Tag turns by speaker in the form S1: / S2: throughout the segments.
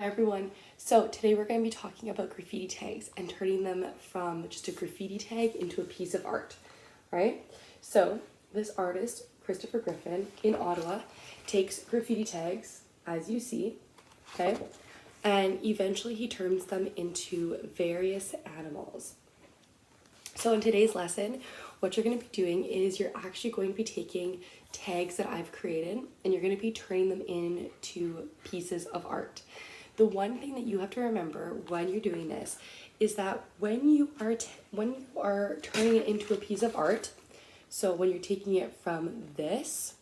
S1: Hi everyone. So today we're going to be talking about graffiti tags and turning them from just a graffiti tag into a piece of art, right? So this artist, Christopher Griffin in Ottawa, takes graffiti tags, as you see, okay? And eventually he turns them into various animals. So in today's lesson, what you're going to be doing is you're actually going to be taking tags that I've created and you're going to be turning them into pieces of art. The one thing that you have to remember when you're doing this is that when you are turning it into a piece of art, so when you're taking it from this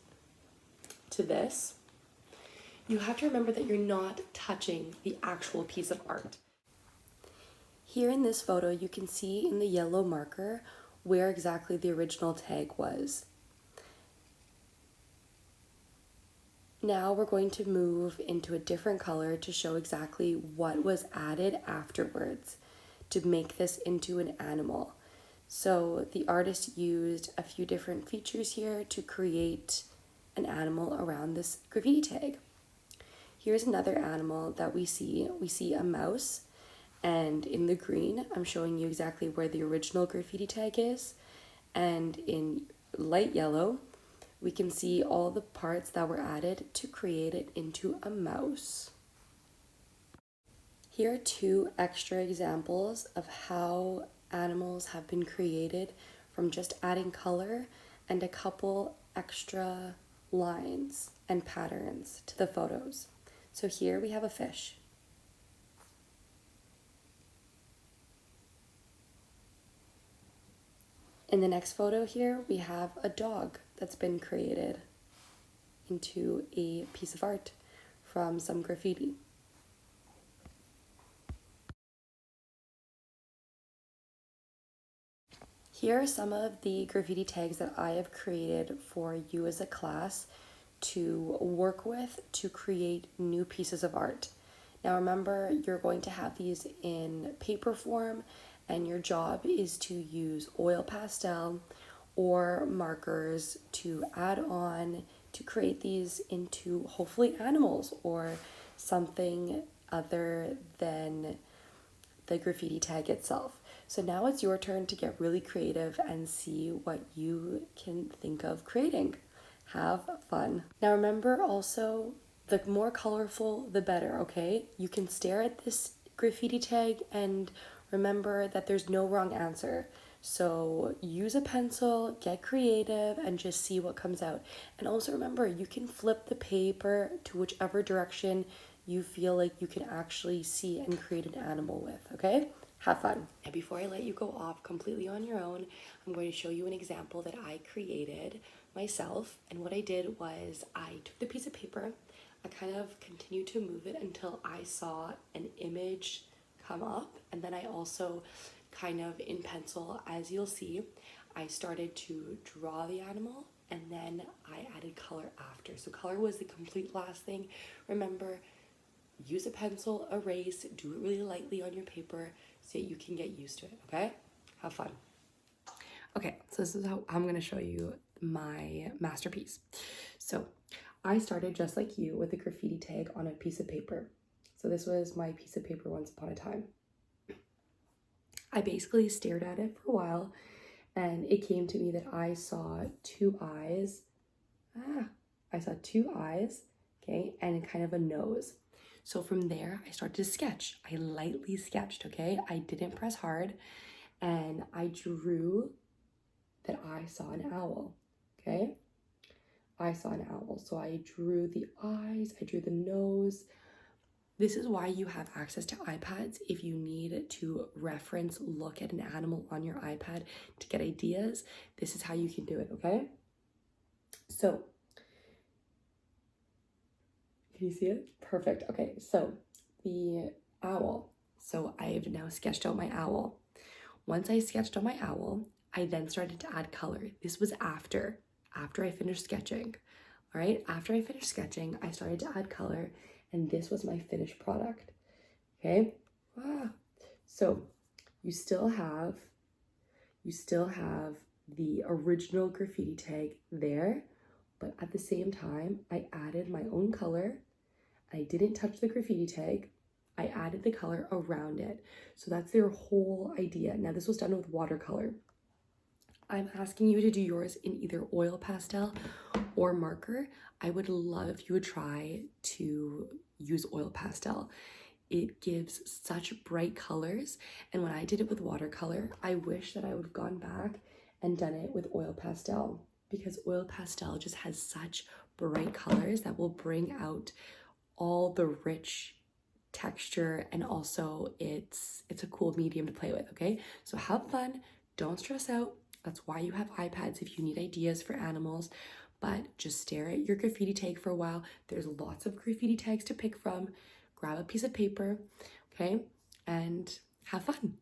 S1: to this, you have to remember that you're not touching the actual piece of art. Here in this photo, you can see in the yellow marker where exactly the original tag was. Now we're going to move into a different color to show exactly what was added afterwards to make this into an animal. So the artist used a few different features here to create an animal around this graffiti tag. Here's another animal that we see. We see a mouse, and in the green, I'm showing you exactly where the original graffiti tag is, and in light yellow, we can see all the parts that were added to create it into a mouse. Here are two extra examples of how animals have been created from just adding color and a couple extra lines and patterns to the photos. So here we have a fish. In the next photo here, we have a dog that's been created into a piece of art from some graffiti. Here are some of the graffiti tags that I have created for you as a class to work with to create new pieces of art. Now remember, you're going to have these in paper form, and your job is to use oil pastel or markers to add on to create these into hopefully animals or something other than the graffiti tag itself. So now it's your turn to get really creative and see what you can think of creating. Have fun. Now remember also, the more colorful, the better, okay? You can stare at this graffiti tag and remember that there's no wrong answer. So use a pencil, get creative, and just see what comes out. And also remember, you can flip the paper to whichever direction you feel like you can actually see and create an animal with, okay? Have fun. And before I let you go off completely on your own, I'm going to show you an example that I created myself. And what I did was I took the piece of paper, I kind of continued to move it until I saw an image come up, and then I also kind of in pencil, as you'll see, I started to draw the animal and then I added color after. So color was the complete last thing. Remember, use a pencil, erase, do it really lightly on your paper so you can get used to it, okay? Have fun. Okay, so this is how I'm gonna show you my masterpiece. So I started just like you with a graffiti tag on a piece of paper. So this was my piece of paper once upon a time. I basically stared at it for a while and it came to me that I saw two eyes. I saw two eyes, okay, and kind of a nose. So from there, I started to sketch. I lightly sketched, okay? I didn't press hard, and I drew that I saw an owl, okay? I saw an owl, so I drew the eyes, I drew the nose. This is why you have access to iPads. If you need to reference, look at an animal on your iPad to get ideas, this is how you can do it, okay? So, can you see it? Perfect. Okay, so the owl. So I've now sketched out my owl. Once I sketched out my owl, I then started to add color. This was after I finished sketching. All right, after I finished sketching, I started to add color, and this was my finished product. Okay, so you still have the original graffiti tag there, but at the same time, I added my own color. I didn't touch the graffiti tag, I added the color around it. So that's their whole idea. Now this was done with watercolor. I'm asking you to do yours in either oil pastel or marker. I would love if you would try to use oil pastel. It gives such bright colors. And when I did it with watercolor, I wish that I would have gone back and done it with oil pastel, because oil pastel just has such bright colors that will bring out all the rich texture, and also it's a cool medium to play with. Okay, so have fun, don't stress out. That's why you have iPads, if you need ideas for animals. But just stare at your graffiti tag for a while. There's lots of graffiti tags to pick from. Grab a piece of paper, okay, and have fun.